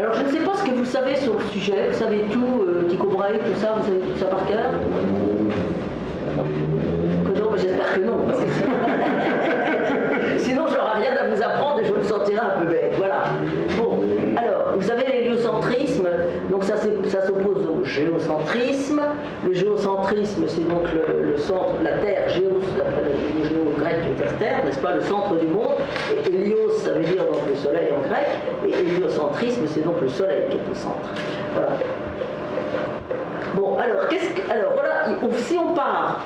Alors je ne sais pas ce que vous savez sur le sujet, vous savez tout, Tycho Brahe, tout ça, vous savez tout ça par cœur? Que non, mais j'espère que non, parce que sinon j'aurai rien à vous apprendre et je me sentirai un peu bête, voilà. Bon, alors, vous savez l'héliocentrisme, donc ça s'oppose au géocentrisme. Le géocentrisme, c'est donc le centre, la Terre, d'après le géo-grec terre, n'est-ce pas, le centre du monde, et hélios, ça veut dire donc le soleil en grec, et héliocentrisme, c'est donc le soleil qui est au centre. Voilà. Bon, alors voilà, si on part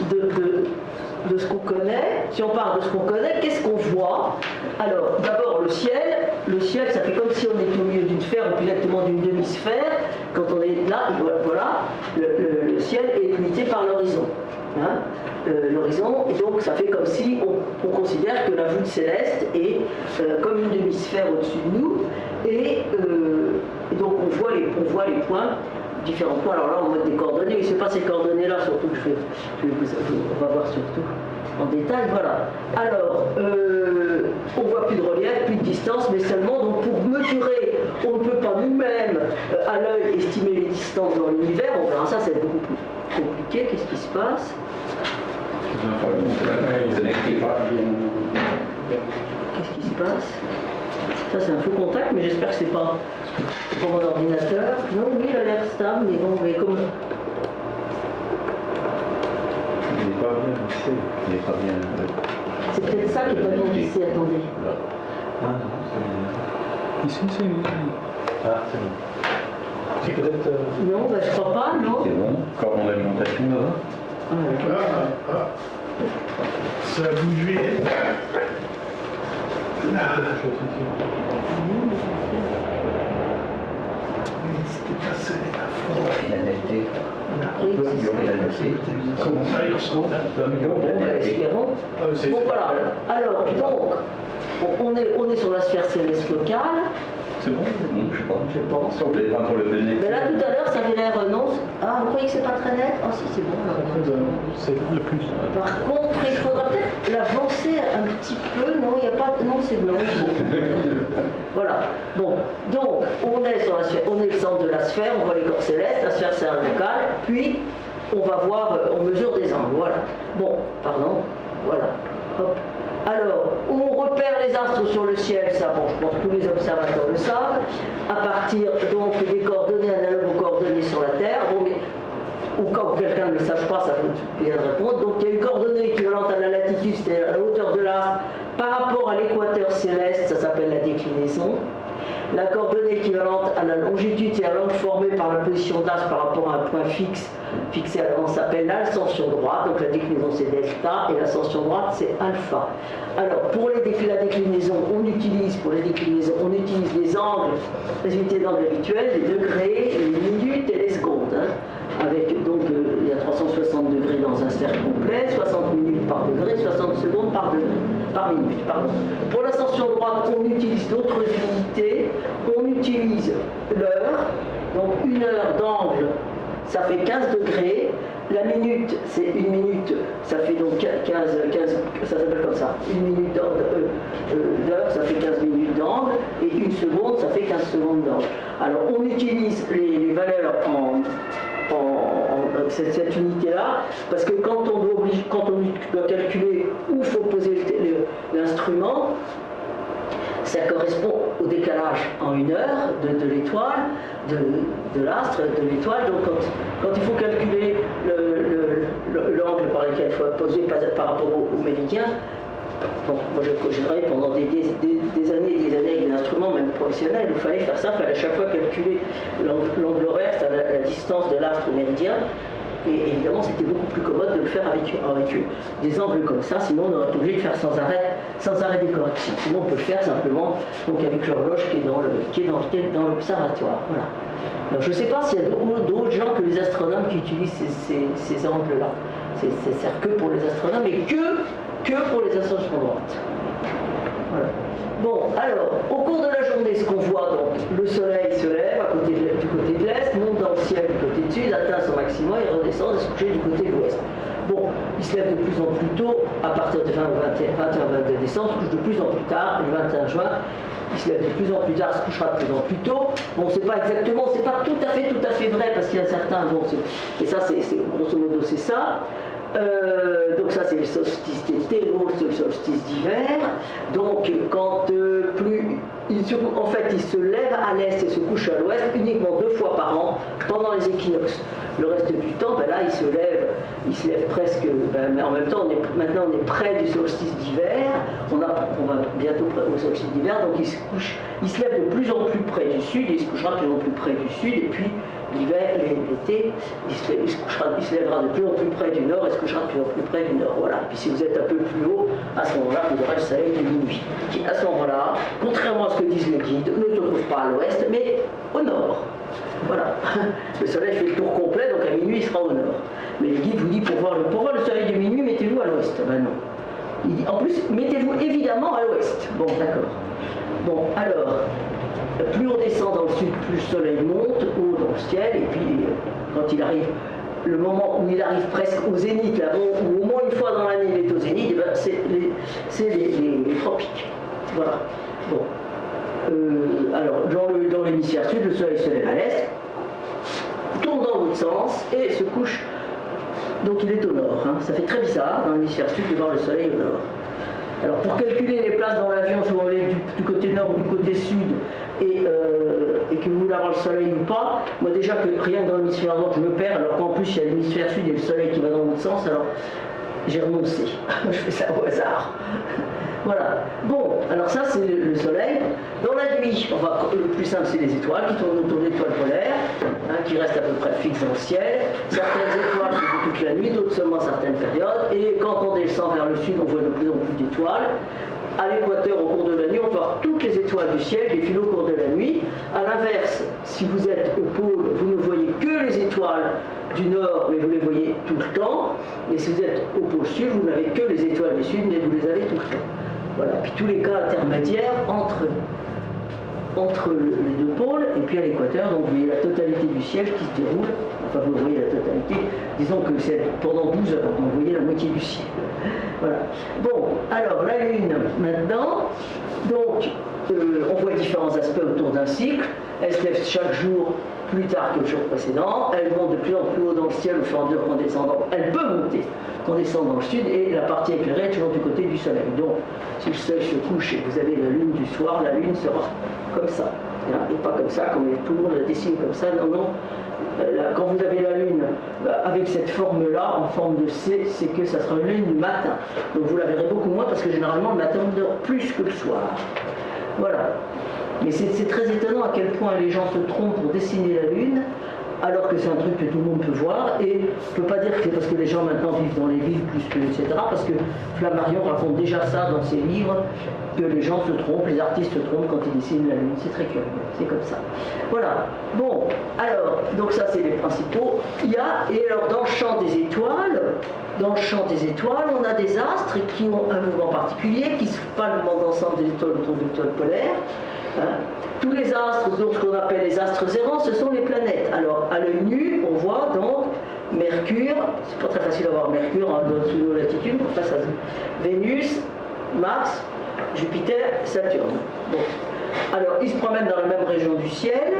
de ce qu'on connaît, qu'est-ce qu'on voit? Alors, d'abord le ciel, ça fait comme si on était au milieu d'une sphère, ou plus exactement d'une demi-sphère. Quand on est là, voilà, le ciel est limité par l'horizon. Hein, l'horizon, et donc ça fait comme si on considère que la voûte céleste est comme une demi-sphère au-dessus de nous, et donc on voit les points, différents points. Alors là on met des coordonnées, mais c'est pas ces coordonnées là surtout que on va voir surtout en détail, voilà. Alors on voit plus de relief, plus de distance, mais seulement donc pour mesurer, on ne peut pas nous-mêmes à l'œil estimer les distances dans l'univers, on verra ça, c'est beaucoup plus compliqué. Qu'est-ce qui se passe? Qu'est-ce qui se passe? Ça c'est un faux contact, mais j'espère que c'est pas pour mon ordinateur. Non, oui, il a l'air stable, mais bon, mais comme... Il n'est pas bien vissé. Il n'est pas bien... C'est peut-être ça qui n'est pas bien vissé, attendez. Ah non, c'est bien. Ici, c'est... Ah, c'est bon. C'est peut-être... Non, bah, je crois pas, non. C'est bon. Cordon d'alimentation là-bas. Ça a bougé. C'était passé la fois. Il a netté. Il a netté. Comment ça, il ressemble? Espérons. Bon, voilà. Alors, donc, on est sur la sphère céleste locale. C'est bon? Je sais pas. Je pense. Vous n'avez pas encore le donné. Mais là, tout à l'heure, ça avait l'air non. Ah, vous croyez que c'est pas très net? Ah, si, c'est bon. C'est le plus. Par contre, il faudra peut-être l'avancer un petit peu. Non, il n'y a pas. Non, c'est blanc. Voilà. Bon, donc, on est sur la sphère, on est le centre de la sphère, on voit les corps célestes, la sphère c'est un local, puis on va voir, on mesure des angles. Voilà. Bon, pardon. Voilà. Hop. Alors, où on repère les astres sur le ciel, ça, bon, je pense que tous les observateurs le savent, à partir donc des coordonnées analogues aux coordonnées sur la Terre, bon, mais, ou quand quelqu'un ne le sache pas, ça peut bien répondre. Donc il y a une coordonnée équivalente à la latitude, c'est-à-dire à la hauteur de l'astre, par rapport à l'équateur céleste, ça s'appelle la déclinaison. La coordonnée équivalente à la longitude, c'est l'angle formé par la position de l'astre par rapport à un point fixe, fixé à l'avant, s'appelle l'ascension droite, donc la déclinaison c'est delta, et l'ascension droite c'est alpha. Alors pour la déclinaison, on utilise les angles, les unités d'angle habituelles, les degrés, les minutes et les secondes. Hein, avec donc il y a 360 degrés dans un cercle complet, 60 minutes par degré, 60 secondes par minute. Pardon. Pour l'ascension droite, on utilise d'autres unités, on utilise l'heure, donc une heure d'angle, ça fait 15 degrés, la minute, c'est une minute, ça fait donc 15 ça s'appelle comme ça, une minute d'heure, ça fait 15 minutes d'angle, et une seconde, ça fait 15 secondes d'angle. Alors on utilise les valeurs en cette unité-là, parce que quand on doit calculer où il faut poser l'instrument, ça correspond au décalage en une heure de l'étoile, de l'astre, de l'étoile. Donc quand il faut calculer l'angle par lequel il faut poser par rapport au méridien, bon, moi j'ai travaillé pendant des années et des années avec des instruments, même professionnels, il fallait faire ça, il fallait à chaque fois calculer l'angle horaire, c'est-à-dire la distance de l'astre au méridien. Et évidemment, c'était beaucoup plus commode de le faire avec des angles comme ça, sinon on aurait été obligé de faire sans arrêt des corrections. Sinon, on peut le faire simplement donc avec l'horloge qui est dans l'observatoire. Voilà. Alors, je ne sais pas s'il y a d'autres gens que les astronomes qui utilisent ces angles-là. C'est sert que pour les astronomes et que pour les ascensions droites. Voilà. Bon, alors, au cours de la journée, ce qu'on voit, donc, le soleil se lève du côté de l'est, monte dans le ciel du côté du sud, atteint son maximum et redescend et se coucher du côté de l'ouest. Bon, il se lève de plus en plus tôt, à partir du 21-22 décembre, se couche de plus en plus tard, le 21 juin, il se lève de plus en plus tard, se couchera de plus en plus tôt. Bon, c'est pas exactement, c'est pas tout à fait vrai, parce qu'il y a certains, bon, et ça, c'est grosso modo, c'est ça. Donc ça c'est le solstice d'été, l'autre c'est le solstice d'hiver. Donc quand en fait il se lève à l'est et se couche à l'ouest uniquement 2 fois par an pendant les équinoxes. Le reste du temps, ben là il se lève presque, mais en même temps maintenant on est près du solstice d'hiver, on va bientôt au solstice d'hiver, donc il se lève de plus en plus près du sud, et il se couchera de plus en plus près du sud, et puis l'hiver, l'été, il se lèvera de plus en plus près du nord et se couchera de plus en plus près du nord. Voilà. Puis si vous êtes un peu plus haut, à ce moment-là, vous aurez le soleil de minuit, qui à ce moment-là, contrairement à ce que disent les guides, ne se trouve pas à l'ouest, mais au nord. Voilà. Le soleil fait le tour complet, donc à minuit, il sera au nord. Mais les guides vous disent, pour voir le soleil de minuit, mettez-vous à l'ouest. Ben non. Il dit, en plus, mettez-vous évidemment à l'ouest. Bon, d'accord. Bon, alors, plus on descend dans le sud, plus le soleil monte haut dans le ciel, et puis quand il arrive, le moment où il arrive presque au zénith, là, où au moins une fois dans l'année il est au zénith, ben, c'est les tropiques. Voilà. Bon. Alors, dans l'hémisphère sud, le soleil se lève à l'est, tourne dans l'autre sens et se couche. Donc il est au nord. Hein. Ça fait très bizarre dans l'hémisphère sud de voir le soleil au nord. Alors pour calculer les places dans l'avion, si vous voulez du côté nord ou du côté sud, et que vous voulez avoir le soleil ou pas, moi déjà que rien que dans l'hémisphère nord je me perds, alors qu'en plus il y a l'hémisphère sud et le soleil qui va dans l'autre sens, alors j'ai renoncé. Je fais ça au hasard. Voilà. Bon, alors ça c'est le soleil. Dans la nuit, le plus simple c'est les étoiles qui tournent autour des étoiles polaires, hein, qui restent à peu près fixes dans le ciel. Certaines étoiles se voient toute la nuit, d'autres seulement à certaines périodes. Et quand on descend vers le sud, on voit de plus en plus d'étoiles. À l'équateur, au cours de la nuit, on peut voir toutes les étoiles du ciel défiler au cours de la nuit. À l'inverse, si vous êtes au pôle, vous ne voyez que les étoiles du nord, mais vous les voyez tout le temps. Et si vous êtes au pôle sud, vous n'avez que les étoiles du sud, mais vous les avez tout le temps. Voilà. Puis tous les cas intermédiaires entre les deux pôles, et puis à l'équateur, donc vous voyez la totalité du ciel qui se déroule, enfin vous voyez la totalité, disons que c'est pendant 12 heures, donc vous voyez la moitié du ciel. Voilà. Bon, alors la Lune maintenant, donc on voit différents aspects autour d'un cycle, elle se lève chaque jour plus tard que le jour précédent, elle monte de plus en plus haut dans le ciel au fur et à mesure qu'on descend, elle peut monter qu'on descend dans le sud, et la partie éclairée est toujours du côté du soleil. Donc si le soleil se couche et que vous avez la lune du soir, la lune sera comme ça, et pas comme ça, comme tout le monde la dessine comme ça, non, non. Quand vous avez la lune avec cette forme-là, en forme de C, c'est que ça sera une lune du matin. Donc vous la verrez beaucoup moins parce que généralement le matin on dort plus que le soir. Voilà. Mais c'est très étonnant à quel point les gens se trompent pour dessiner la lune, alors que c'est un truc que tout le monde peut voir, et je ne peux pas dire que c'est parce que les gens maintenant vivent dans les villes plus que etc. Parce que Flammarion raconte déjà ça dans ses livres, que les gens se trompent, les artistes se trompent quand ils dessinent la lune. C'est très curieux, c'est comme ça. Voilà. Bon, alors, donc ça c'est les principaux. Et alors dans le champ des étoiles, on a des astres qui ont un mouvement particulier, qui ne sont pas le mouvement d'ensemble des étoiles autour de l'étoile polaire. Hein. Tous les astres, donc ce qu'on appelle les astres errants, ce sont les planètes. Alors à l'œil nu, on voit donc Mercure, c'est pas très facile d'avoir Mercure sous nos latitudes, enfin ça, Vénus, Mars, Jupiter, Saturne. Bon. Alors ils se promènent dans la même région du ciel,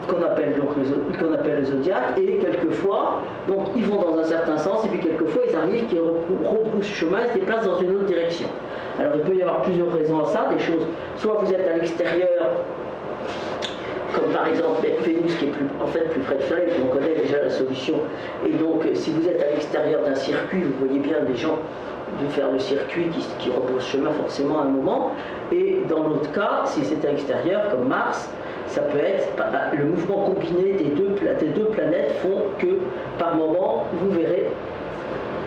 qu'on appelle le zodiaque, et quelquefois, donc ils vont dans un certain sens, et puis quelquefois ils arrivent, qu'ils rebroussent chemin et se déplacent dans une autre direction. Alors il peut y avoir plusieurs raisons à ça, des choses, soit vous êtes à l'extérieur, comme par exemple Vénus qui est plus près du Soleil, on connaît déjà la solution, et donc si vous êtes à l'extérieur d'un circuit, vous voyez bien des gens de faire le circuit qui rebrousse chemin forcément à un moment, et dans l'autre cas, si c'est à l'extérieur, comme Mars, ça peut être le mouvement combiné des deux planètes font que par moment vous verrez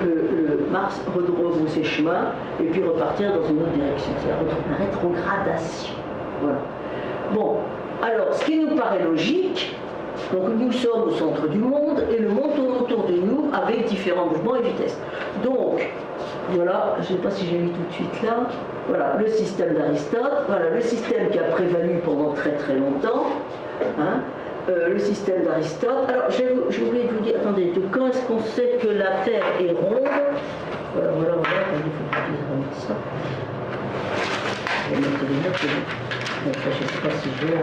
le Mars rebrousser chemin et puis repartir dans une autre direction, c'est la rétrogradation. Voilà. Bon, alors ce qui nous paraît logique, donc nous sommes au centre du monde et le monde tourne autour de nous avec différents mouvements et vitesses. Donc, voilà, je ne sais pas si j'ai mis tout de suite là, voilà, le système d'Aristote, voilà, le système qui a prévalu pendant très très longtemps, hein, le système d'Aristote. Alors, je voulais vous dire, attendez, de quand est-ce qu'on sait que la Terre est ronde? Voilà, il faut que je dise ça. Je vais mettre les notes, je ne sais pas si je vais.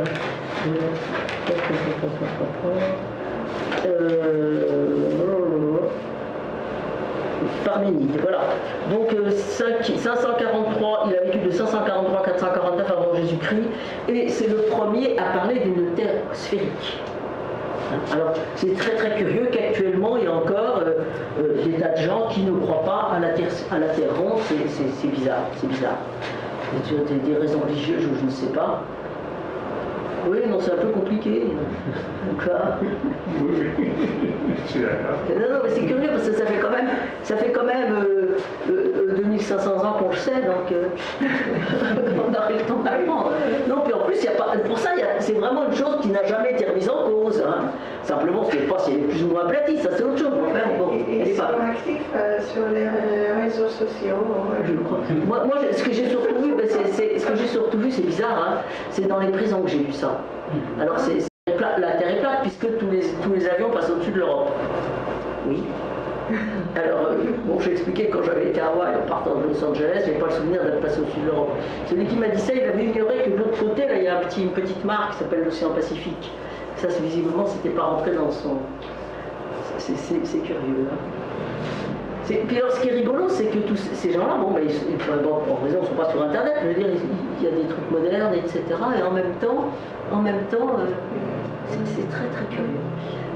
Parménide, voilà. Donc 543, il a vécu de 543 à 449 avant Jésus-Christ, et c'est le premier à parler d'une terre sphérique. Alors c'est très très curieux qu'actuellement il y a encore des tas de gens qui ne croient pas à la terre ronde, c'est bizarre, c'est bizarre. Des raisons religieuses, je ne sais pas. Oui, non, c'est un peu compliqué. Donc là... Oui, oui. Je suis d'accord. Non, mais c'est curieux parce que ça fait quand même 2500 ans qu'on le sait, donc on arrive normalement. Non, puis en plus, il y a pas, pour ça, c'est vraiment une chose qui n'a jamais été remise en cause. Hein. Simplement, je ne sais pas si elle est plus ou moins aplatie, ça c'est autre chose. Enfin, bon, Ils sont actifs sur les réseaux sociaux. Je crois. Moi, ce que j'ai surtout vu, c'est bizarre, hein, c'est dans les prisons que j'ai vu ça. Alors, la Terre est plate puisque tous les avions passent au-dessus de l'Europe. Oui. Alors, bon, j'ai expliqué que quand j'avais été à Hawaï en partant de Los Angeles, je n'avais pas le souvenir d'être passé au-dessus de l'Europe. Celui qui m'a dit ça, il avait ignoré que de l'autre côté, là, il y a une petite marque qui s'appelle l'océan Pacifique. Ça, visiblement, c'était pas rentré dans son... C'est curieux. Hein. Puis alors, ce qui est rigolo, c'est que tous ces gens-là, bon, en raison, ils ne sont pas sur Internet, je veux dire, il y a des trucs modernes, etc. Et en même temps, c'est très très curieux.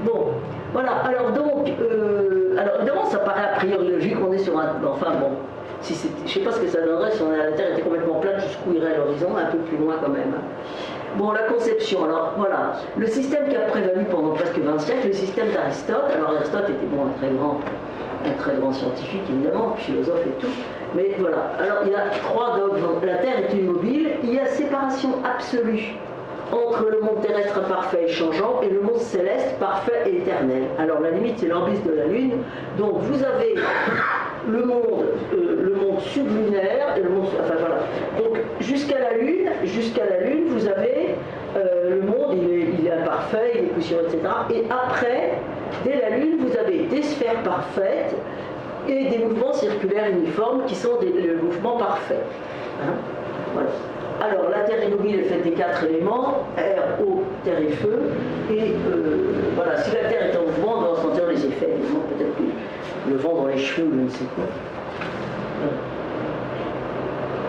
Bon, voilà, alors donc, évidemment, ça paraît a priori logique, on est sur un... Enfin bon, je ne sais pas ce que ça donnerait si la Terre était complètement plate, jusqu'où irait l'horizon, un peu plus loin quand même. Bon, la conception, alors voilà, le système qui a prévalu pendant presque 20 siècles, le système d'Aristote. Alors Aristote était bon, un très grand scientifique évidemment, philosophe et tout, mais voilà, alors il y a 3 dogmes. La Terre est immobile, il y a séparation absolue entre le monde terrestre parfait et changeant et le monde céleste parfait et éternel. Alors la limite c'est l'orbite de la Lune, donc vous avez le monde sublunaire et le monde... Enfin voilà, donc jusqu'à la Lune, vous avez le monde, il est imparfait, il est poussiéreux, etc. Et après, dès la Lune, vous avez des sphères parfaites et des mouvements circulaires uniformes qui sont le mouvement parfait. Hein, voilà. Alors, la Terre immobile est faite des 4 éléments, air, eau, terre et feu. Et voilà, si la Terre est en mouvement, on doit sentir les effets. Peut-être que le vent dans les cheveux ou je ne sais quoi.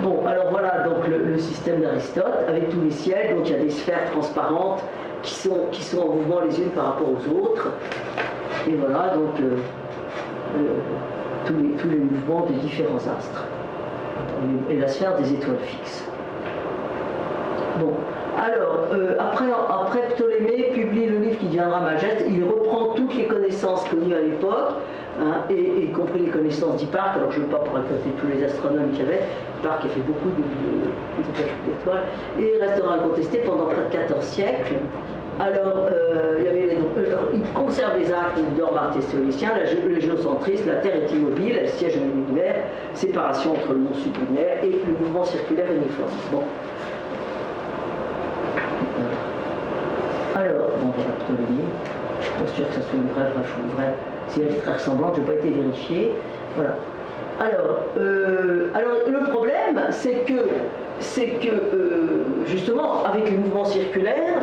Bon, alors voilà donc le système d'Aristote avec tous les ciels. Donc il y a des sphères transparentes qui sont en mouvement les unes par rapport aux autres. Et voilà donc tous les mouvements des différents astres. Et la sphère des étoiles fixes. Bon, alors, après Ptolémée publie le livre qui deviendra Mageste, il reprend toutes les connaissances connues à l'époque, hein, et y compris les connaissances d'Hipparque. Alors je ne veux pas raconter tous les astronomes qu'il y avait, Hipparque a fait beaucoup d'étoiles, et il restera incontesté pendant près de 14 siècles. Alors, il conserve les actes du dogme aristotélicien, le géocentrisme, la Terre est immobile, elle siège dans l'univers, séparation entre le monde sublunaire et le mouvement circulaire uniforme. Bon. Alors, bon, voilà, Ptolémée, je ne suis pas sûr que ça soit une vraie, si elle est très ressemblante, je n'ai pas été vérifiée. Voilà. Alors, le problème, c'est que justement, avec les mouvements circulaires,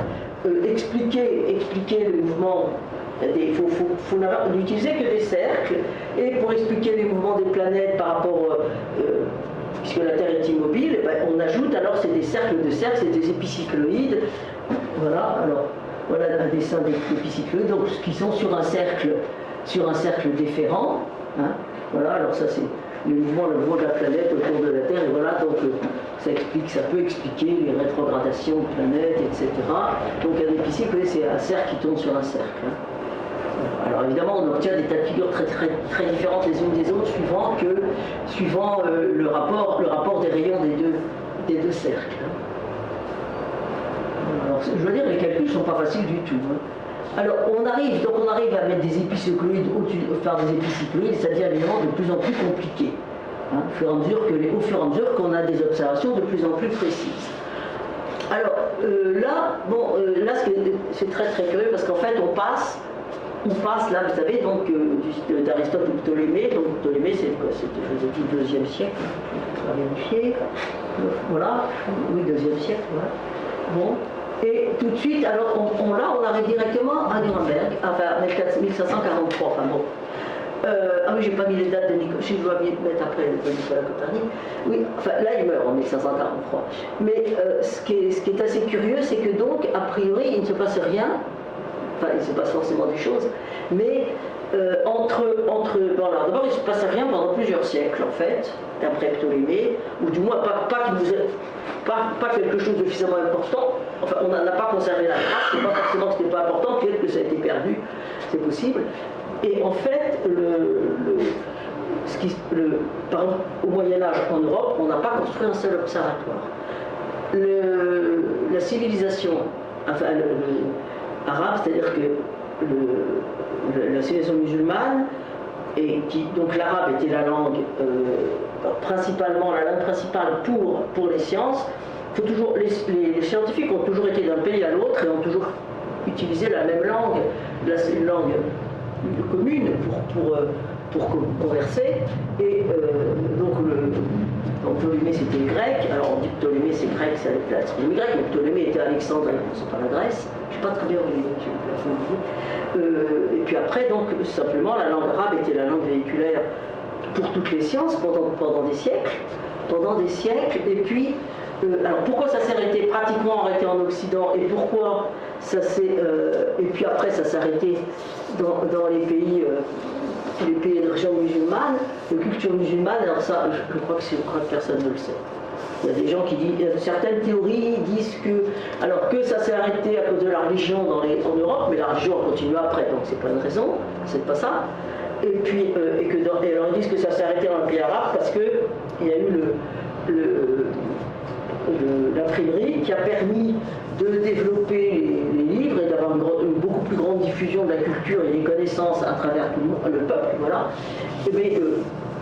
expliquer le mouvement, il faut n'utiliser que des cercles, et pour expliquer les mouvements des planètes par rapport, puisque la Terre est immobile, on ajoute alors c'est des cercles de cercles, c'est des épicycloïdes. Voilà, alors voilà un dessin d'épicycloïdes, donc qui sont sur un cercle déférent. Hein, voilà, alors ça c'est le mouvement de la planète autour de la Terre, et voilà, donc ça peut expliquer les rétrogradations de planètes, etc. Donc un épicycloïde, c'est un cercle qui tourne sur un cercle. Hein. Alors évidemment, on obtient des tas de figures très, très, très différentes les unes des autres, suivant le rapport des rayons des deux cercles. Hein. Alors, je veux dire, les calculs ne sont pas faciles du tout. Hein. Alors, on arrive à mettre des épicycloïdes par des épicycloïdes, c'est-à-dire évidemment de plus en plus compliqués, hein, au fur et à mesure qu'on a des observations de plus en plus précises. Alors, là, c'est très très curieux parce qu'en fait, on passe là, vous savez, donc d'Aristote ou Ptolémée. Donc Ptolémée, c'est quoi? C'était du 2e siècle, on va vérifier. Voilà, oui, 2e siècle, voilà. Bon. Et tout de suite, alors on arrive directement à Nuremberg, enfin 1543, enfin bon. Ah oui, j'ai pas mis les dates de Nicolas, je dois mettre après de Nicolas Copernic. Oui, enfin là il meurt en 1543. Mais ce qui est assez curieux, c'est que donc, a priori, il ne se passe rien, enfin il se passe forcément des choses, mais voilà, d'abord il ne se passe rien pendant plusieurs siècles en fait, d'après Ptolémée, ou du moins pas quelque chose de suffisamment important. Enfin, on n'a pas conservé la trace, c'est pas forcément que ce n'était pas important, peut-être que ça a été perdu, c'est possible. Et en fait, par exemple, au Moyen-Âge en Europe, on n'a pas construit un seul observatoire. La civilisation, enfin, arabe, c'est-à-dire que la civilisation musulmane, donc l'arabe était la langue principalement, la langue principale pour les sciences. Les scientifiques ont toujours été d'un pays à l'autre et ont toujours utilisé la même langue, une langue commune pour converser. Et donc Ptolémée c'était grec, alors on dit que Ptolémée c'est grec, c'est l'astronomie grecque, mais Ptolémée était Alexandre, c'est pas la Grèce, je ne sais pas très bien où il est. Et puis après, donc simplement la langue arabe était la langue véhiculaire pour toutes les sciences pendant des siècles, et puis alors pourquoi ça s'est arrêté, pratiquement arrêté en Occident, et pourquoi ça s'est et puis après ça s'est arrêté dans les pays de région musulmane, de culture musulmane. Alors ça, je crois que personne ne le sait. Il y a des gens qui disent, certaines théories disent que ça s'est arrêté à cause de la religion en Europe, mais la religion a continué après, donc c'est pas une raison, c'est pas ça. Et puis alors ils disent que ça s'est arrêté dans le pays arabe parce que il y a eu l'imprimerie qui a permis de développer les livres et d'avoir une beaucoup plus grande diffusion de la culture et des connaissances à travers tout le peuple, voilà. Mais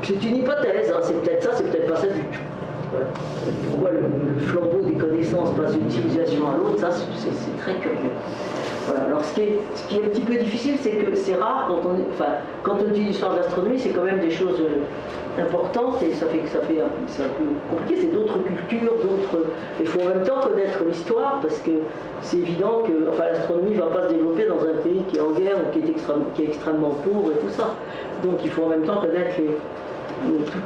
c'est une hypothèse, hein, c'est peut-être ça, c'est peut-être pas ça du tout. Voilà. Pourquoi le flambeau des connaissances passe d'une civilisation à l'autre, ça c'est très curieux. Voilà. Alors ce qui est un petit peu difficile, c'est que c'est rare quand on dit l'histoire de l'astronomie, c'est quand même des choses importantes et ça fait c'est un peu compliqué, c'est d'autres cultures, il faut en même temps connaître l'histoire parce que c'est évident que l'astronomie ne va pas se développer dans un pays qui est en guerre ou qui est extrêmement pauvre et tout ça. Donc il faut en même temps connaître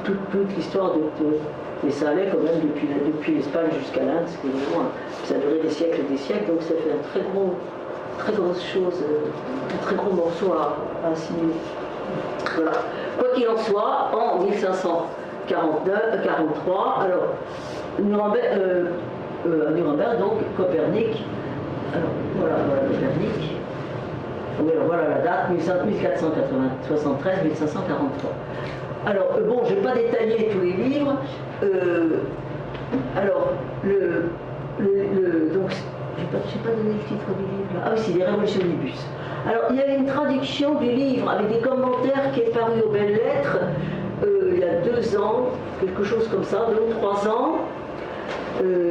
toute l'histoire mais ça allait quand même depuis l'Espagne jusqu'à l'Inde, ce qui est vraiment, ça a duré des siècles et des siècles, donc ça fait un très grosse chose, un très gros morceau à assimiler. Voilà. Quoi qu'il en soit, en 1543, alors à Nuremberg, donc Copernic, alors voilà Copernic, oui, alors voilà la date, 1473, 1543. Alors bon, je ne vais pas détailler tous les livres. Alors donc je n'ai pas donné le titre du livre là. Ah oui, c'est les Révolutionnibus. Alors il y avait une traduction du livre avec des commentaires qui est paru aux Belles Lettres il y a 2 ans, quelque chose comme ça, 2 ou 3 ans.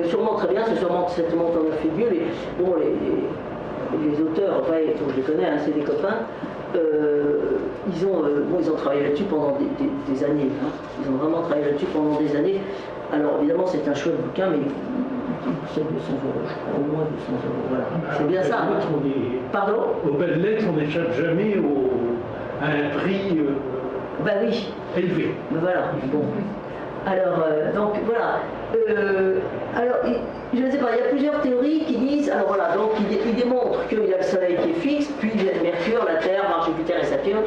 Sûrement très bien, c'est sûrement certainement qu'on a fait mieux. Les auteurs, enfin, je les connais, hein, c'est des copains. Ils ont travaillé là-dessus pendant des années. Hein. Ils ont vraiment travaillé là-dessus pendant des années. Alors évidemment c'est un chouette bouquin, mais c'est 200 €, je crois, au moins 200 €. Voilà. C'est bien ça. Pardon ? Aux Belles Lettres, on n'échappe jamais à un prix oui. élevé. Voilà. Bon. Alors, donc voilà. Alors, je ne sais pas, il y a plusieurs théories qui disent, alors voilà, donc ils démontrent qu'il y a le Soleil qui est fixe, puis il y a Mercure, la Terre, Mars, Jupiter et Saturne,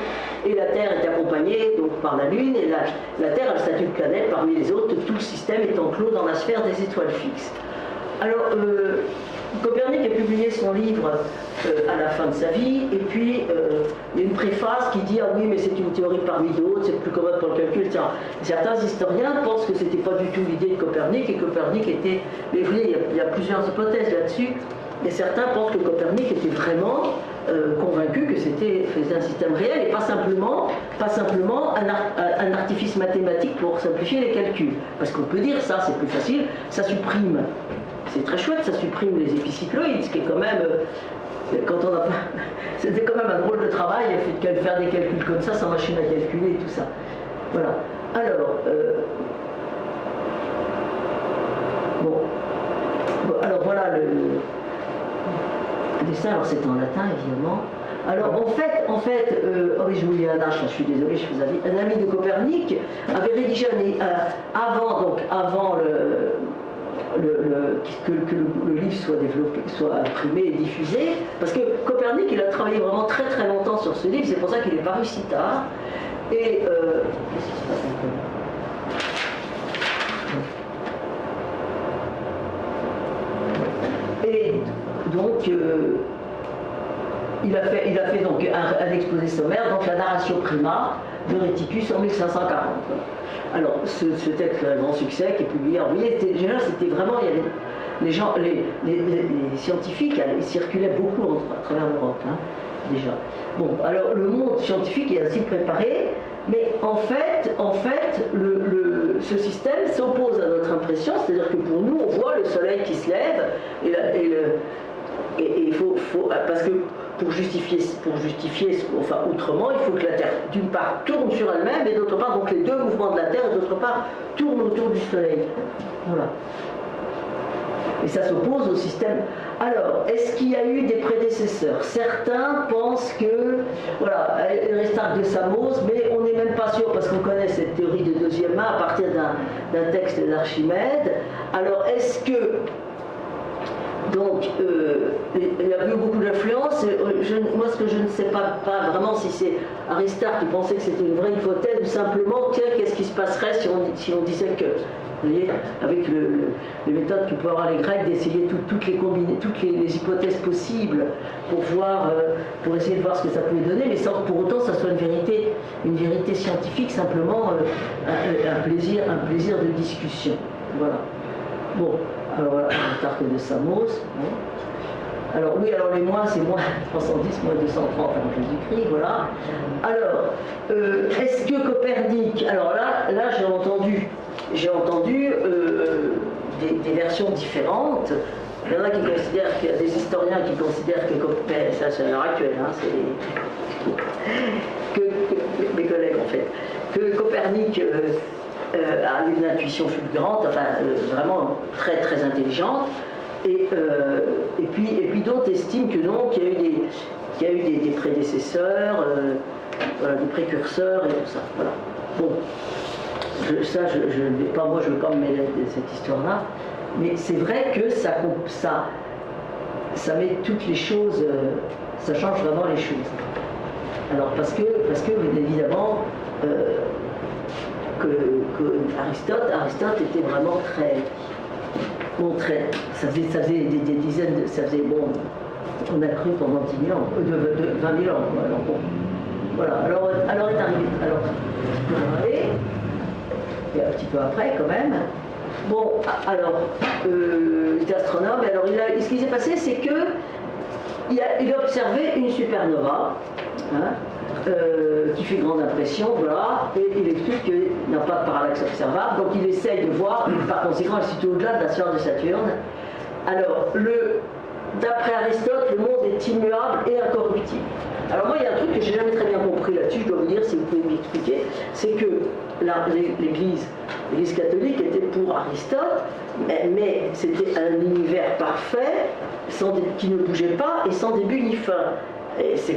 et la Terre est accompagnée donc par la Lune, et la Terre a le statut de planète parmi les autres, tout le système est enclos dans la sphère des étoiles fixes. Alors, Copernic a publié son livre à la fin de sa vie, et puis il y a une préface qui dit « Ah oui, mais c'est une théorie parmi d'autres, c'est plus commode pour le calcul, etc. » Certains historiens pensent que ce n'était pas du tout l'idée de Copernic, et Copernic était... Mais vous voyez, il y a plusieurs hypothèses là-dessus, et certains pensent que Copernic était vraiment convaincu que c'était un système réel, et pas simplement un artifice mathématique pour simplifier les calculs. Parce qu'on peut dire ça, c'est plus facile, ça supprime... C'est très chouette, ça supprime les épicycloïdes, ce qui est quand même, c'était quand même un drôle de travail, faire des calculs comme ça, sans machine à calculer et tout ça. Voilà. Alors, bon, alors voilà le dessin, alors c'est en latin évidemment. Alors en fait, Juliana, je suis désolée, je vous avais, un ami de Copernic avait rédigé avant que le livre soit développé, soit imprimé et diffusé, parce que Copernic il a travaillé vraiment très très longtemps sur ce livre, c'est pour ça qu'il est paru si tard. Et qu'est-ce qui se passe encore ? Et donc il a fait donc un exposé sommaire, donc la narration prima de Rhéticus en 1540. Alors ce texte a un grand succès qui est publié. Alors, vous voyez, c'était vraiment, il y avait les gens, les scientifiques, ils circulaient beaucoup à travers l'Europe, hein, déjà. Bon, alors le monde scientifique est ainsi préparé, mais en fait, ce système s'oppose à notre impression, c'est-à-dire que pour nous, on voit le soleil qui se lève et il faut, parce que pour justifier, enfin autrement, il faut que la Terre, d'une part, tourne sur elle-même, et d'autre part, donc les deux mouvements de la Terre, et d'autre part, tournent autour du Soleil. Voilà. Et ça s'oppose au système. Alors, est-ce qu'il y a eu des prédécesseurs? Certains pensent que, voilà, Aristarque de Samos, mais on n'est même pas sûr, parce qu'on connaît cette théorie de deuxième main à partir d'un texte d'Archimède. Alors, est-ce que donc, il y a eu beaucoup d'influence. Moi, ce que je ne sais pas vraiment, si c'est Aristarque qui pensait que c'était une vraie hypothèse, ou simplement, tiens, qu'est-ce qui se passerait si on disait que, vous voyez, avec les méthodes que peuvent avoir les Grecs, d'essayer toutes les hypothèses possibles pour essayer de voir ce que ça pouvait donner, mais sans que pour autant ça soit une vérité scientifique, simplement un plaisir de discussion. Voilà. Bon. Alors voilà, Aristarque de Samos. Bon. Alors oui, alors les moins, c'est moins 310, moins 230 avant Jésus-Christ, voilà. Alors, est-ce que Copernic, alors là j'ai entendu des versions différentes. Il y en a qui considèrent, il y a des historiens qui considèrent que Copernic, ça c'est à l'heure actuelle, hein, c'est mes collègues en fait, que Copernic a une intuition fulgurante, enfin vraiment très très intelligente, et puis d'autres estiment que non, qu'il y a eu des prédécesseurs, voilà, des précurseurs et tout ça. Voilà. Bon, je ne vais pas me mêler de cette histoire-là, mais c'est vrai que ça met toutes les choses, ça change vraiment les choses. Alors parce que évidemment que Aristote était vraiment très, ça faisait des dizaines, bon, on a cru pendant 10 000 ans, 20 000 ans, alors bon, voilà, alors est arrivé, et un petit peu après quand même, bon, alors, il était astronome, et alors ce qui s'est passé, c'est que il a observé une supernova, hein, qui fait grande impression, voilà, et il explique qu'il n'a pas de parallaxe observable, donc il essaye de voir, par conséquent, elle se situe au-delà de la sphère de Saturne. Alors, d'après Aristote, le monde est immuable et incorruptible. Alors moi, il y a un truc que j'ai jamais très bien compris là-dessus, je dois vous dire, si vous pouvez m'expliquer, c'est que l'Église catholique était pour Aristote, mais c'était un univers parfait, qui ne bougeait pas et sans début ni fin. Et je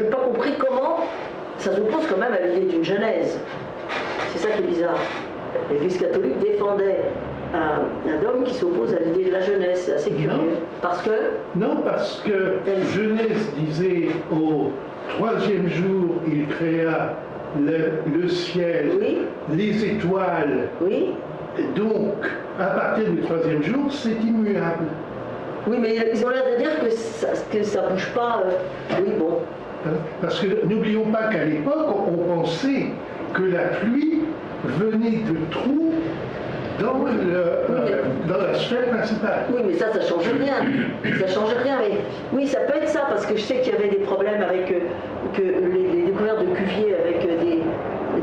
n'ai pas compris comment ça s'oppose quand même à l'idée d'une genèse. C'est ça qui est bizarre. L'Église catholique défendait un homme qui s'oppose à l'idée de la genèse. C'est assez curieux. Parce que Genèse disait au troisième jour, il créa le ciel, oui, les étoiles. Oui. Donc, à partir du troisième jour, c'est immuable. Oui, mais ils ont l'air de dire que ça ne bouge pas. Oui, bon. Parce que n'oublions pas qu'à l'époque, on pensait que la pluie venait de trous dans la sphère principale. Oui, mais ça change rien. Ça change rien. Mais oui, ça peut être ça, parce que je sais qu'il y avait des problèmes avec les découvertes de Cuvier avec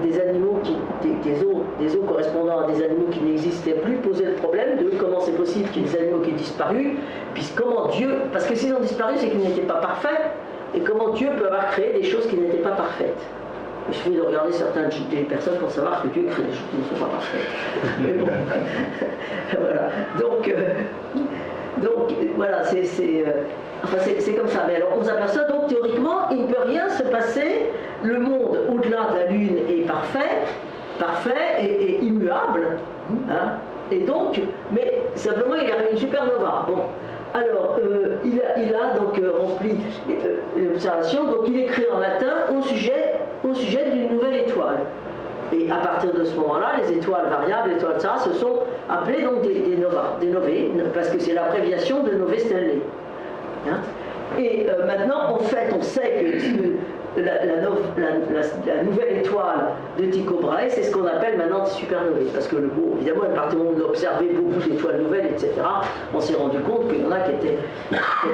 des animaux, des os correspondant à des animaux qui n'existaient plus, posaient le problème de comment c'est possible qu'il y ait des animaux qui aient disparu, puis comment Dieu, parce que s'ils ont disparu, c'est qu'ils n'étaient pas parfaits, et comment Dieu peut avoir créé des choses qui n'étaient pas parfaites. Il suffit de regarder certaines personnes pour savoir que Dieu crée des choses qui ne sont pas parfaites. Mais bon, voilà. Donc, donc voilà, enfin, c'est comme ça. Mais alors on s'aperçoit donc théoriquement, il ne peut rien se passer. Le monde au-delà de la Lune est parfait et immuable. Hein, et donc, mais simplement il y a une supernova. Bon, alors il a donc rempli l'observation, donc il écrit en latin au sujet d'une nouvelle étoile. Et à partir de ce moment-là, les étoiles variables, les étoiles ça, se sont appelées donc des novées, parce que c'est l'abréviation de Novae Stellae. Hein? Et maintenant, en fait, on sait que la nouvelle étoile de Tycho Brahe, c'est ce qu'on appelle maintenant des supernovae. Parce que, bon, évidemment, à partir du moment où on a observé beaucoup d'étoiles nouvelles, etc., on s'est rendu compte qu'il y en a qui étaient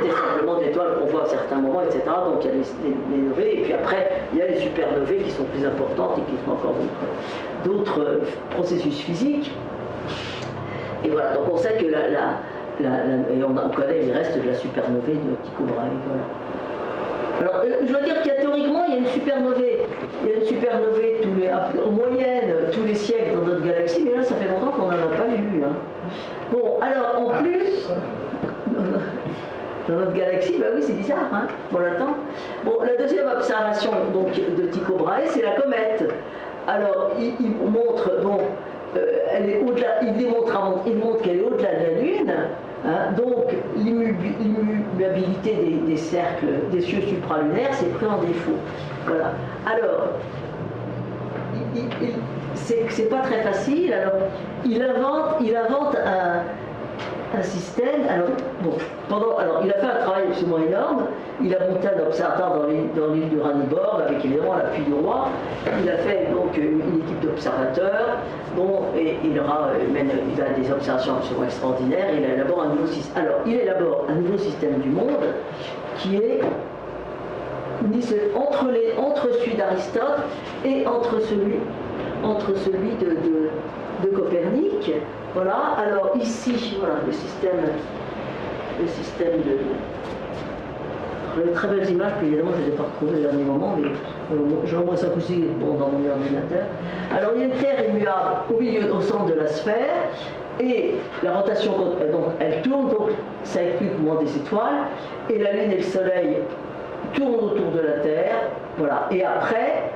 simplement des étoiles qu'on voit à certains moments, etc. Donc il y a les novae, et puis après, il y a les supernovae qui sont plus importantes et qui sont encore d'autres processus physiques. Et voilà, donc on sait que et on connaît les restes de la supernovae de Tycho Brahe. Voilà. Alors, je dois dire qu'il y a théoriquement, il y a une supernovae. Il y a une supernovae en moyenne tous les siècles dans notre galaxie, mais là, ça fait longtemps qu'on n'en a pas vu. Hein. Bon, alors, en plus, dans notre galaxie, bah oui, c'est bizarre, hein, on l'attend. Bon, la deuxième observation donc, de Tycho Brahe, c'est la comète. Alors, il montre, bon, elle est au-delà, il montre qu'elle est au-delà de la Lune. Hein, donc l'immuabilité des cercles des cieux supralunaires c'est pris en défaut. Voilà. Alors, c'est pas très facile. Alors, il invente un système. Alors, bon, alors il a fait un travail absolument énorme. Il a monté un observatoire dans l'île de Ranibor, avec évidemment l'appui du roi. Il a fait donc une équipe d'observateurs. Bon, et il a des observations absolument extraordinaires. Et il élabore un nouveau système. Alors, il élabore un nouveau système du monde qui est entre celui d'Aristote et entre celui de Copernic. Voilà. Alors ici, voilà le système de. J'avais très belles images, puis évidemment je ne les ai pas retrouvées au dernier moment, mais j'en vois 5 ou 6 dans mon ordinateur. Alors il y a une Terre immuable au centre de la sphère, et la rotation, donc, elle tourne, donc ça explique le mouvement des étoiles, et la Lune et le Soleil tournent autour de la Terre, voilà. Et après,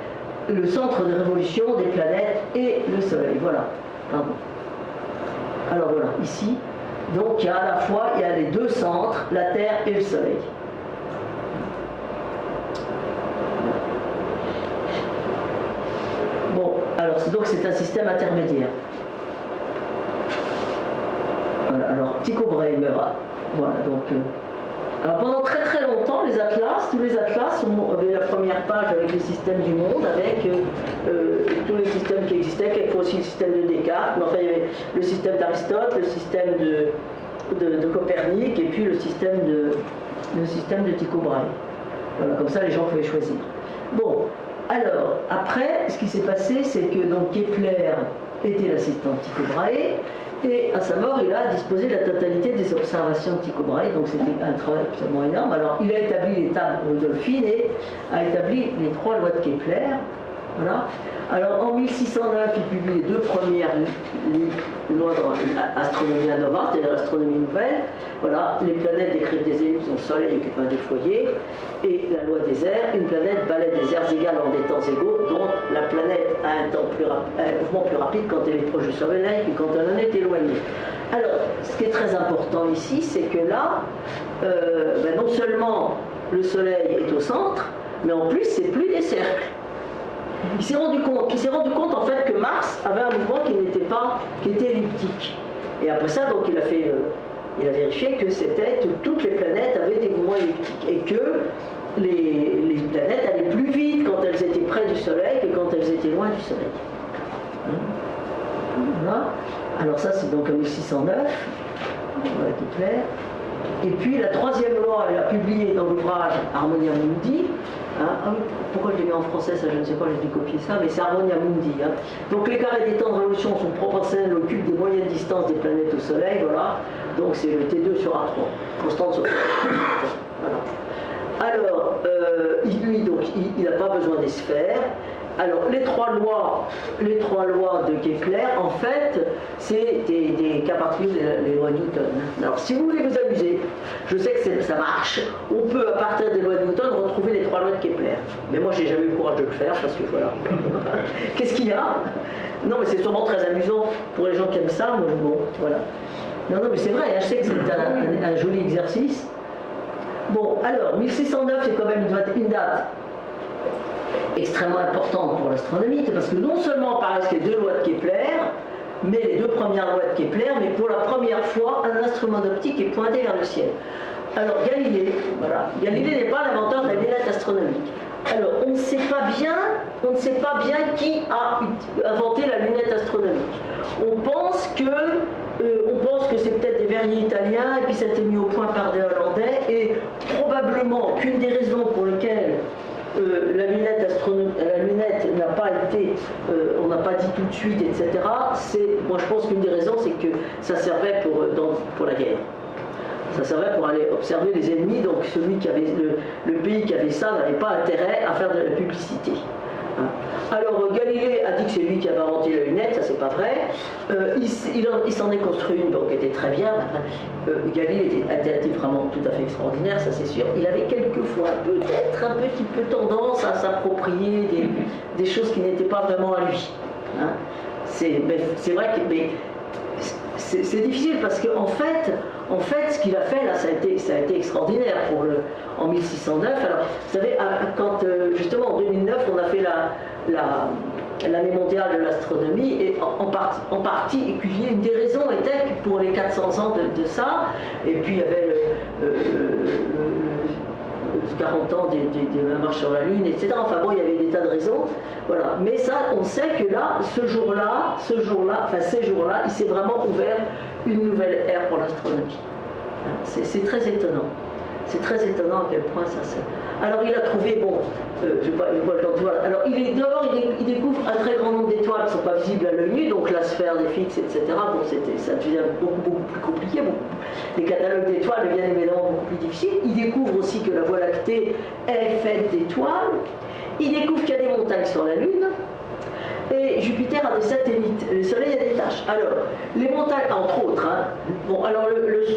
le centre de révolution des planètes et le Soleil, voilà. Pardon. Alors voilà, ici, donc il y a à la fois, il y a les deux centres, la Terre et le Soleil. Bon, alors donc c'est un système intermédiaire. Voilà, alors Tycho Brahe meurt. Voilà, donc. Alors pendant très très longtemps, tous les atlas avaient la première page avec les systèmes du monde, avec tous les systèmes qui existaient, quelquefois aussi le système de Descartes, mais enfin il y avait le système d'Aristote, le système de Copernic, et puis le système de Tycho Brahe. Voilà, comme ça les gens pouvaient choisir. Bon, alors après, ce qui s'est passé, c'est que donc Kepler était l'assistant de Tycho Brahe, et à sa mort, il a disposé de la totalité des observations de Tycho Brahe, donc c'était un travail absolument énorme. Alors, il a établi les tables Rudolphine et a établi les 3 lois de Kepler. Voilà. Alors, en 1609, il publie les 2 premières lois d'Astronomia Nova, c'est-à-dire l'astronomie nouvelle. Voilà, les planètes décrivent des ellipses dont le Soleil occupe un des foyers, et la loi des airs, une planète balaie des airs égales en des temps égaux, dont la planète a un mouvement plus rapide quand elle est proche du Soleil que quand elle en est éloignée. Alors, ce qui est très important ici, c'est que là, non seulement le Soleil est au centre, mais en plus, c'est plus des cercles. Il s'est rendu compte en fait que Mars avait un mouvement qui était elliptique. Et après ça, donc il a vérifié que toutes les planètes avaient des mouvements elliptiques et que les planètes allaient plus vite quand elles étaient près du Soleil que quand elles étaient loin du Soleil. Voilà. Alors ça, c'est donc en 1609, voilà Kepler. Et puis la 3e loi, elle a publié dans l'ouvrage Harmonia Mundi. Pourquoi je l'ai mis en français, ça je ne sais pas, j'ai dû copier ça, mais c'est Harmonia Mundi. Hein. Donc les carrés des temps de révolution sont proportionnels au cube des moyennes distances des planètes au Soleil, voilà. Donc c'est le T2 sur A3, constante sur A3. Voilà. Alors, lui, donc, il n'a pas besoin des sphères, Alors, les trois lois de Kepler, en fait, c'est des cas particuliers, les lois de Newton. Alors, si vous voulez vous amuser, je sais que ça marche, on peut, à partir des lois de Newton, retrouver les trois lois de Kepler. Mais moi, j'ai jamais eu le courage de le faire, parce que voilà. Qu'est-ce qu'il y a? Non, mais c'est sûrement très amusant pour les gens qui aiment ça. Moi, bon, voilà. Non, mais c'est vrai, je sais que c'est un joli exercice. Bon, alors, 1609, c'est quand même une date extrêmement importante pour l'astronomie, parce que non seulement apparaissent les deux lois de Kepler, mais les deux premières lois de Kepler, mais pour la première fois, un instrument d'optique est pointé vers le ciel. Alors, Galilée, voilà, Galilée n'est pas l'inventeur de la lunette astronomique. Alors, on ne sait pas bien qui a inventé la lunette astronomique. On pense que c'est peut-être des verriers italiens, et puis ça a été mis au point par des Hollandais, et probablement qu'une des raisons pour lesquelles la lunette n'a pas été, on n'a pas dit tout de suite, etc. Moi je pense qu'une des raisons, c'est que ça servait pour la guerre. Ça servait pour aller observer les ennemis, donc celui qui avait le pays qui avait ça n'avait pas intérêt à faire de la publicité. Alors Galilée a dit que c'est lui qui avait inventé la lunette, ça c'est pas vrai. Il s'en est construit une, donc qui était très bien. Galilée était vraiment tout à fait extraordinaire, ça c'est sûr. Il avait quelquefois peut-être un petit peu tendance à s'approprier des choses qui n'étaient pas vraiment à lui. Hein. C'est vrai que c'est difficile parce qu'en fait, ce qu'il a fait là, ça a été extraordinaire en 1609. Alors, vous savez, quand justement en 2009, on a fait l'année mondiale de l'astronomie, et en partie, une des raisons était que pour les 400 ans de ça, et puis il y avait le 40 ans de la marche sur la Lune, etc. Enfin bon, il y avait des tas de raisons. Voilà. Mais ça, on sait que là, ces jours-là, il s'est vraiment ouvert une nouvelle ère pour l'astronomie. C'est très étonnant. C'est très étonnant à quel point ça se... Alors il a trouvé, alors il découvre un très grand nombre d'étoiles qui ne sont pas visibles à l'œil nu, donc la sphère des fixes, etc. Bon, ça devient beaucoup plus compliqué. Les catalogues d'étoiles deviennent évidemment beaucoup plus difficiles. Il découvre aussi que la Voie lactée est faite d'étoiles. Il découvre qu'il y a des montagnes sur la Lune. Et Jupiter a des satellites, le Soleil a des taches. Alors, les montagnes, entre autres, hein. Bon, alors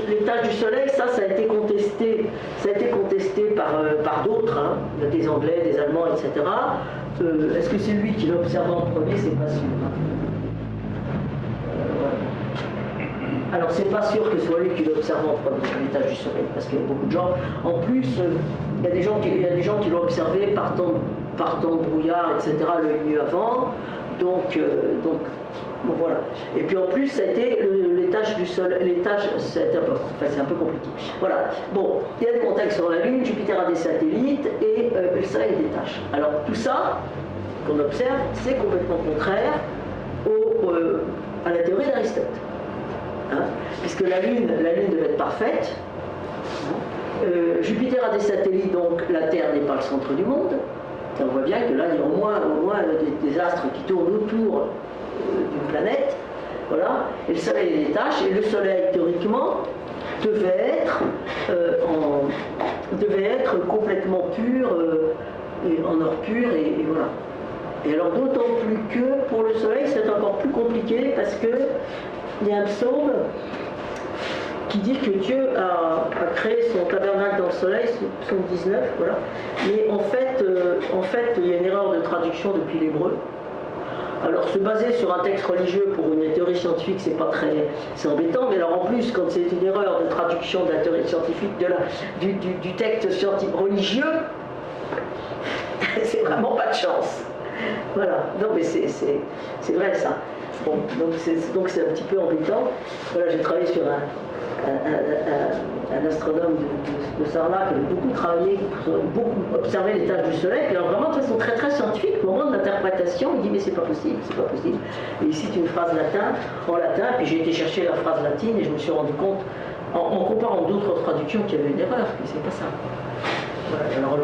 les taches du Soleil, ça a été contesté, par d'autres, hein, des Anglais, des Allemands, etc. Est-ce que c'est lui qui l'a observé en premier? C'est pas sûr. Hein. Alors, c'est pas sûr que ce soit lui qui l'a observé en premier, les taches du Soleil, parce qu'il y a beaucoup de gens. En plus, il y a des gens qui l'ont observé par temps de brouillard, etc., l'œil nu avant. Donc bon, voilà. Et puis en plus, ça a été les tâches du Soleil, c'est un peu compliqué. Voilà. Bon, il y a des montagnes sur la Lune, Jupiter a des satellites, et le Soleil a des tâches. Alors tout ça, qu'on observe, c'est complètement contraire à la théorie d'Aristote. Hein, puisque la Lune devait être parfaite. Jupiter a des satellites, donc la Terre n'est pas le centre du monde. Et on voit bien que là, il y a au moins des astres qui tournent autour d'une planète. Voilà. Et le Soleil a des tâches, et le Soleil, théoriquement, devait être complètement pur, en or pur, et voilà. Et alors d'autant plus que pour le Soleil, c'est encore plus compliqué, parce que il y a un psaume qui dit que Dieu a créé son tabernacle dans le Soleil, psaume 19, voilà. Mais en fait, il y a une erreur de traduction depuis l'hébreu. Alors, se baser sur un texte religieux pour une théorie scientifique, c'est embêtant, mais alors en plus, quand c'est une erreur de traduction de la théorie scientifique, du texte scientifique religieux, c'est vraiment pas de chance. Voilà, non mais c'est vrai ça. Bon, donc c'est un petit peu embêtant. Voilà, j'ai travaillé sur un astronome de Sarlat qui avait beaucoup travaillé, beaucoup observé les tâches du Soleil, et alors vraiment de façon très très scientifique, au moment de l'interprétation, il dit mais c'est pas possible. Et il cite une phrase en latin, puis j'ai été chercher la phrase latine et je me suis rendu compte, en comparant d'autres traductions, qu'il y avait une erreur, que c'est pas ça. Voilà. Alors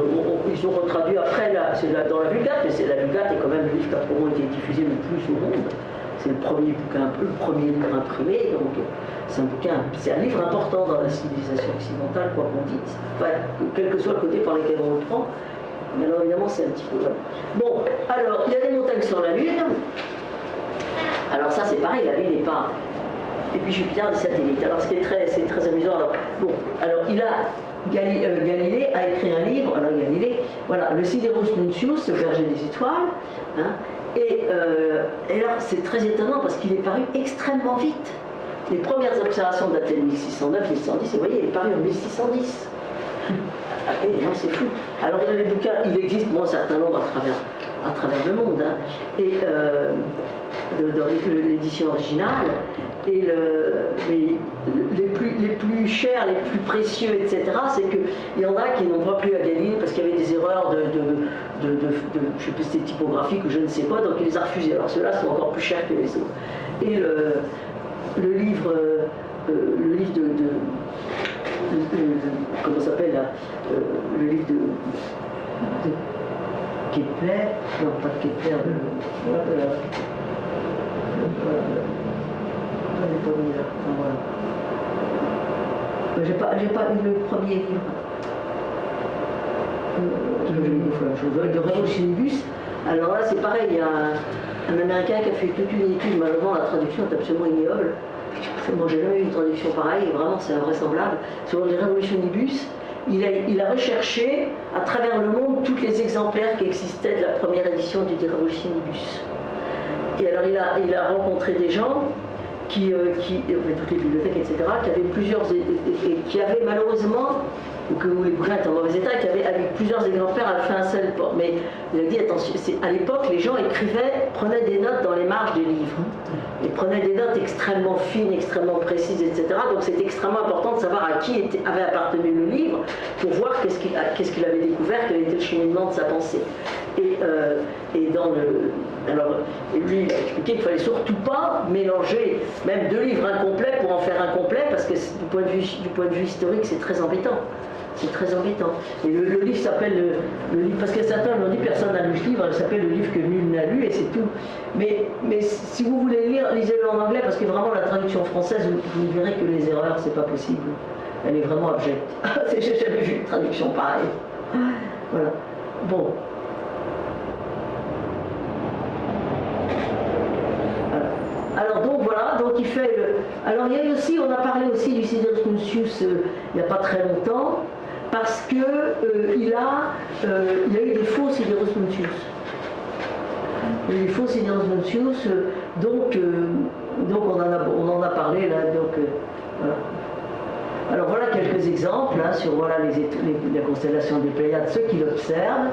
ils ont retraduit après, c'est dans la Vulgate, mais la Vulgate est quand même le livre qui a probablement été diffusé le plus au monde. C'est le premier bouquin, le premier livre imprimé, donc c'est un livre important dans la civilisation occidentale, quoi qu'on dise, enfin, quel que soit le côté par lequel on le prend. Mais alors évidemment, c'est un petit peu... Voilà. Bon, alors, il y a des montagnes sur la Lune. Alors ça, c'est pareil, la Lune n'est pas... Et puis Jupiter, des satellites. Alors, c'est très amusant. Alors, bon, alors Galilée a écrit un livre, alors Galilée, voilà, le Sidereus Nuncius, le berger des étoiles, hein, et là, c'est très étonnant parce qu'il est paru extrêmement vite. Les premières observations dataient de 1609, 1610, et vous voyez, il est paru en 1610. Et non, c'est fou. Alors, il y a les bouquins, il existe un certain nombre à travers le monde, hein, et dans l'édition originale, et les plus chers, les plus précieux, etc., c'est qu'il y en a qui n'ont pas plu à Galilée parce qu'il y avait des erreurs je ne sais plus, c'était typographique ou je ne sais pas, donc il les a refusés. Alors ceux-là sont encore plus chers que les autres. Et le livre comment ça s'appelle là, le livre de Kepler, non pas de Kepler, j'ai pas eu le premier livre. De Revolutionibus. Alors là, c'est pareil, il y a un Américain qui a fait toute une étude, malheureusement, la traduction est absolument ignoble. Moi, j'ai jamais eu une traduction pareille, vraiment, c'est invraisemblable. Sur les Revolutionibus, il a recherché à travers le monde tous les exemplaires qui existaient de la première édition du De Revolutionibus. Et alors, il a rencontré des gens qui toutes les bibliothèques, etc., qui avaient plusieurs, et qui avaient malheureusement, ou que les bouquins étaient en mauvais état, qui avaient avec plusieurs exemplaires à fait un seul port. Mais il a dit attention, à l'époque, les gens prenaient des notes dans les marges des livres. Ils prenaient des notes extrêmement fines, extrêmement précises, etc. Donc c'était extrêmement important de savoir à qui avait appartenu le livre pour voir qu'est-ce qu'il avait découvert, quel était le cheminement de sa pensée. Et lui, il a expliqué qu'il ne fallait surtout pas mélanger même deux livres incomplets pour en faire un complet, parce que du point de vue historique, c'est très embêtant. C'est très embêtant. Et le livre s'appelle le livre, parce que certains m'ont dit personne n'a lu ce livre, il s'appelle le livre que nul n'a lu, et c'est tout. Mais si vous voulez lire, lisez-le en anglais, parce que vraiment la traduction française, vous verrez que les erreurs, c'est pas possible. Elle est vraiment abjecte. J'ai jamais vu une traduction pareille. Voilà. Bon. Alors donc voilà, donc il fait alors il y a eu aussi, on a parlé aussi du Sidereus Nuncius il n'y a pas très longtemps, parce que il y a eu des faux Sidereus Nuncius. Il y a eu des faux Sidereus Nuncius, donc on en a parlé là, donc voilà. Alors voilà quelques exemples hein, sur voilà, la constellation des Pléiades, ceux qui l'observent.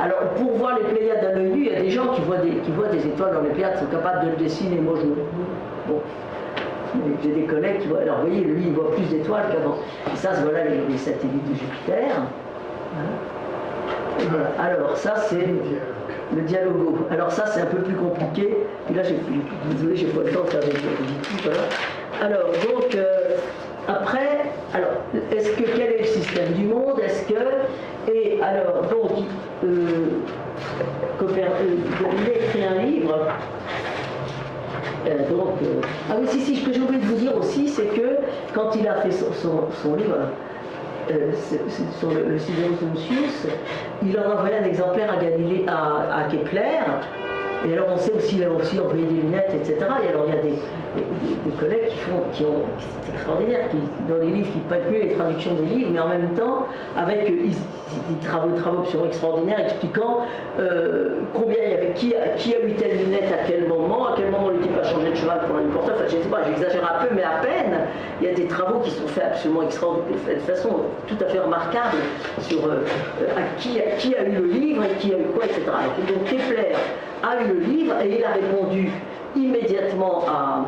Alors, pour voir les Pléiades à l'œil nu, il y a des gens qui voient des étoiles dans les Pléiades, sont capables de le dessiner, moi je ne... Bon. J'ai des collègues qui voient... Alors, vous voyez, lui, il voit plus d'étoiles qu'avant. Et ça, voilà les satellites de Jupiter. Voilà. Alors, ça, c'est le dialogo. Alors, ça, c'est un peu plus compliqué. Et là, désolé, j'ai pas le temps de faire des tout. Voilà. Alors, donc... après, alors, quel est le système du monde? Et alors, donc, Galilée écrit un livre. Ah oui, ce que j'ai oublié de vous dire aussi, c'est que quand il a fait son livre, sur le Sidereus Nuncius, il en a envoyé un exemplaire à Galilée, à Kepler. Et alors on sait aussi, il a aussi envoyé des lunettes, etc. Et alors il y a des collègues c'est extraordinaire, dans les livres, qui prêtent mieux les traductions des livres, mais en même temps, avec des travaux absolument extraordinaires, expliquant combien il y avait, qui a eu telle lunette à quel moment le type a changé de cheval pour un porteur, enfin je ne sais pas, j'exagère un peu, mais à peine, il y a des travaux qui sont faits absolument extraordinaires, de façon tout à fait remarquable, sur qui a eu le livre et qui a eu quoi, etc. Et donc Kepler a eu le livre et il a répondu immédiatement à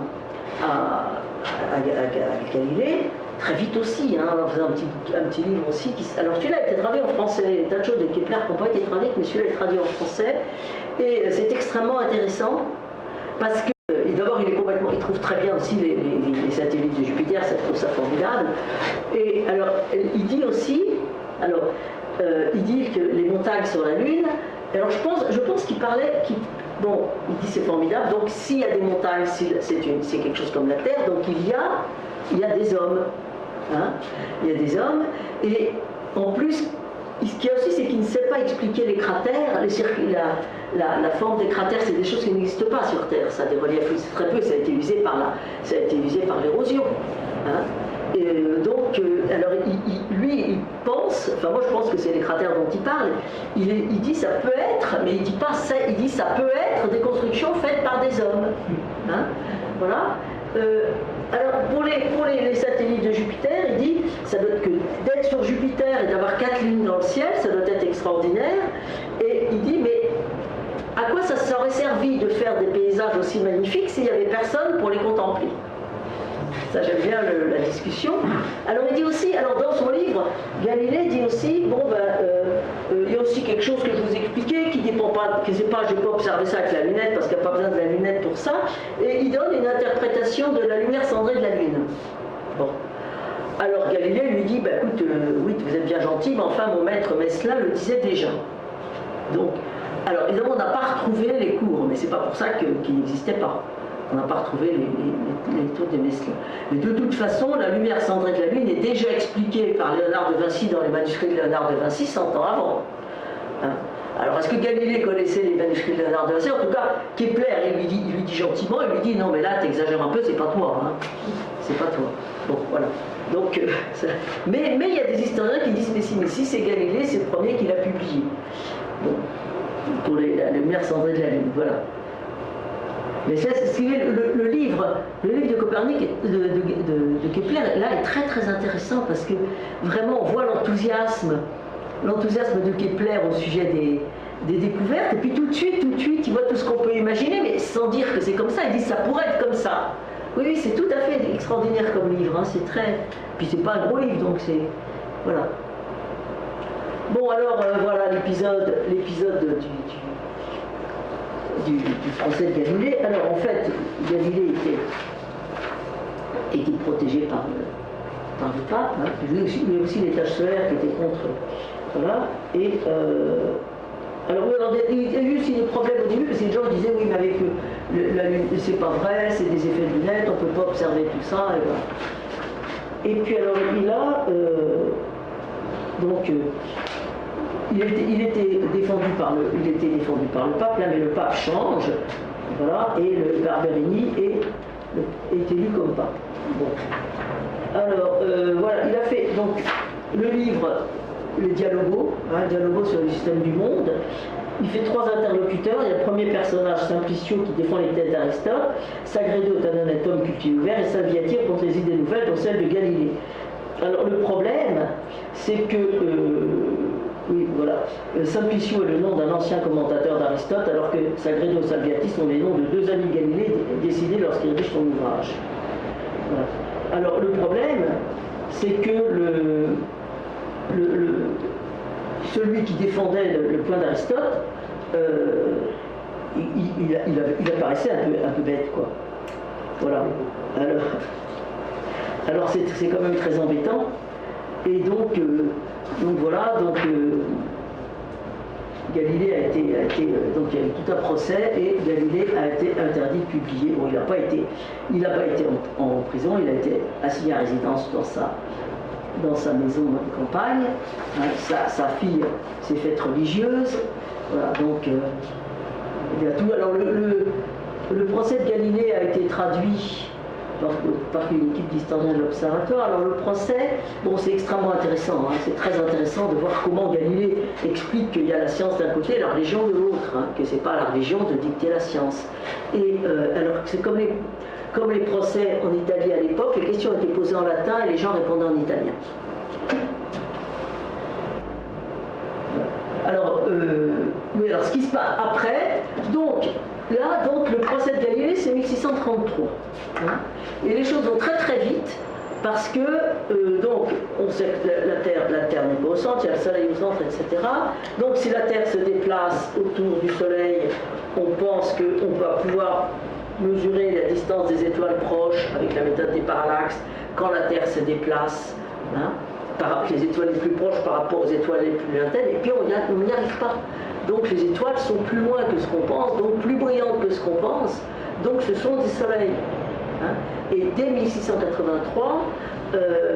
Galilée, très vite aussi, hein, en faisant un petit livre aussi. Alors celui-là a été traduit en français, il y a des tas de choses de Kepler qui n'ont pas été traduites, mais celui-là est traduit en français. Et c'est extrêmement intéressant parce que d'abord il trouve très bien aussi les satellites de Jupiter, ça trouve ça formidable. Et alors il dit aussi, il dit que les montagnes sur la Lune. Alors je pense qu'il parlait, il dit c'est formidable, donc s'il y a des montagnes, c'est quelque chose comme la Terre, donc il y a des hommes, hein, il y a des hommes, et en plus, ce qu'il y a aussi, c'est qu'il ne sait pas expliquer les cratères, la forme des cratères, c'est des choses qui n'existent pas sur Terre. Ça, des reliefs, c'est très peu, ça a été usé par l'érosion. Hein. Donc, alors lui, il pense, enfin moi je pense que c'est les cratères dont il parle, il dit ça peut être, mais il dit pas ça, il dit ça peut être des constructions faites par des hommes. Hein, voilà. Alors pour les satellites de Jupiter, il dit ça doit être que d'être sur Jupiter et d'avoir 4 lignes dans le ciel, ça doit être extraordinaire. Et il dit mais à quoi ça aurait servi de faire des paysages aussi magnifiques s'il n'y avait personne pour les contempler? Ça, j'aime bien la discussion. Alors, il dit aussi, alors dans son livre, Galilée dit aussi, bon, il y a aussi quelque chose que je vous expliquais, qui dépend pas, que c'est pas, je peux observer ça avec la lunette, parce qu'il n'y a pas besoin de la lunette pour ça, et il donne une interprétation de la lumière cendrée de la Lune. Bon. Alors, Galilée lui dit, écoute, oui, vous êtes bien gentil, mais enfin, mon maître Messlin le disait déjà. Donc, alors, évidemment, on n'a pas retrouvé les cours, mais c'est pas pour ça qu'ils n'existaient pas. On n'a pas retrouvé les tours des Messlin. Mais de toute façon, la lumière cendrée de la Lune est déjà expliquée par Léonard de Vinci dans les manuscrits de Léonard de Vinci 100 ans avant. Hein. Alors, est-ce que Galilée connaissait les manuscrits de Léonard de Vinci? En tout cas, Kepler, il lui dit gentiment, il lui dit non, mais là, t'exagères un peu, c'est pas toi. Hein. C'est pas toi. Bon, voilà. Donc, mais il y a des historiens qui disent mais si c'est Galilée, c'est le premier qui l'a publié. Bon, pour la lumière cendrée de la Lune, voilà. Mais ça, le livre de Copernic, de Kepler, là, est très très intéressant parce que vraiment on voit l'enthousiasme de Kepler au sujet des découvertes, et puis tout de suite, il voit tout ce qu'on peut imaginer, mais sans dire que c'est comme ça, il dit ça pourrait être comme ça. Oui, c'est tout à fait extraordinaire comme livre, hein, c'est très... Puis c'est pas un gros livre, donc c'est... Voilà. Bon, alors, voilà l'épisode du procès de Galilée. Alors en fait, Galilée était protégé par le pape, hein. Lui aussi les taches solaires qui étaient contre. Voilà. Et alors il y a eu aussi des problèmes au début parce que les gens disaient oui mais avec la lune c'est pas vrai, c'est des effets de lunettes, on peut pas observer tout ça. Et voilà. Et puis alors il a donc il était défendu par le pape, là, mais le pape change, voilà, et le Barberini est élu comme pape. Bon. Alors, voilà, il a fait donc le livre, le Dialogo, Dialogo sur le système du monde. Il fait 3 interlocuteurs. Il y a le premier personnage, Simplicio, qui défend les thèses d'Aristote, Sagredo est un honnête homme cultivé ouvert, et Salvia tire contre les idées nouvelles, dont celle de Galilée. Alors, le problème, c'est que oui, voilà. Simplicio est le nom d'un ancien commentateur d'Aristote, alors que Sagredo et Salviati sont les noms de 2 amis de Galilée décidés lorsqu'il rédige son ouvrage. Voilà. Alors le problème, c'est que celui qui défendait le point d'Aristote, il apparaissait un peu bête, quoi. Voilà. Alors c'est quand même très embêtant. Et donc voilà, Galilée a été donc il y a eu tout un procès et Galilée a été interdit de publier. Bon, il n'a pas été en prison, il a été assigné à résidence dans sa maison de campagne. Hein, sa fille s'est faite religieuse. Voilà, donc il y a tout. Alors le procès de Galilée a été traduit par une équipe d'historiens de l'Observatoire. Alors le procès, bon, c'est extrêmement intéressant, hein, c'est très intéressant de voir comment Galilée explique qu'il y a la science d'un côté et la religion de l'autre, hein, que c'est pas la religion de dicter la science. Et alors c'est comme les procès en Italie à l'époque, les questions étaient posées en latin et les gens répondaient en italien. Alors, oui, alors ce qui se passe après, donc le procès de Galilée, c'est 1633. Hein, et les choses vont très très vite, parce que, donc, on sait que la Terre n'est pas au centre, il y a le Soleil au centre, etc. Donc, si la Terre se déplace autour du Soleil, on pense qu'on va pouvoir mesurer la distance des étoiles proches avec la méthode des parallaxes quand la Terre se déplace, hein, par les étoiles les plus proches par rapport aux étoiles les plus lointaines, et puis on n'y arrive pas. Donc les étoiles sont plus loin que ce qu'on pense, donc plus brillantes que ce qu'on pense, donc ce sont des soleils. Hein. Et dès 1683,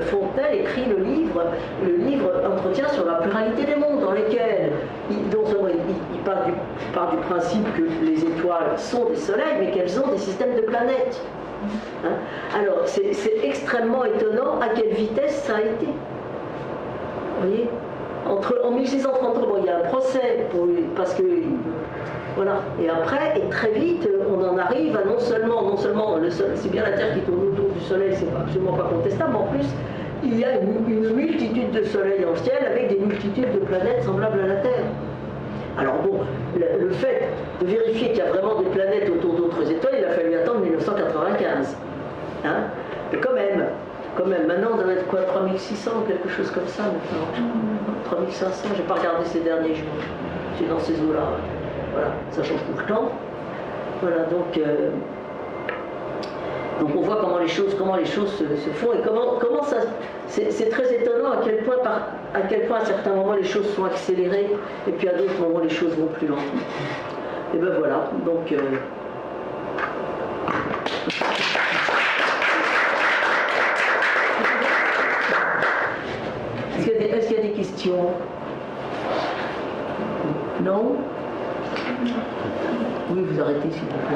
Fontenelle écrit le livre Entretien sur la pluralité des mondes. part du principe que les étoiles sont des soleils, mais qu'elles ont des systèmes de planètes. Hein? Alors, c'est extrêmement étonnant à quelle vitesse ça a été. Vous voyez, en 1633, bon, il y a un procès parce que voilà. Et après, et très vite, on en arrive à non seulement le Soleil, c'est bien la Terre qui tourne autour du Soleil, c'est absolument pas contestable, mais en plus, il y a une multitude de soleils dans le ciel avec des multitudes de planètes semblables à la Terre. Alors bon, le fait de vérifier qu'il y a vraiment des planètes autour d'autres étoiles, il a fallu attendre 1995. Hein? Mais quand même, maintenant on doit être quoi, 3600, quelque chose comme ça maintenant. 3500, j'ai pas regardé ces derniers jours. C'est dans ces eaux-là. Voilà, ça change tout le temps. Voilà, donc on voit comment les choses se font et comment ça. C'est très étonnant à quel point à certains moments les choses sont accélérées et puis à d'autres moments les choses vont plus lentement. Et ben voilà, donc. Est-ce qu'il y a des questions? Non? Oui, vous arrêtez s'il vous plaît.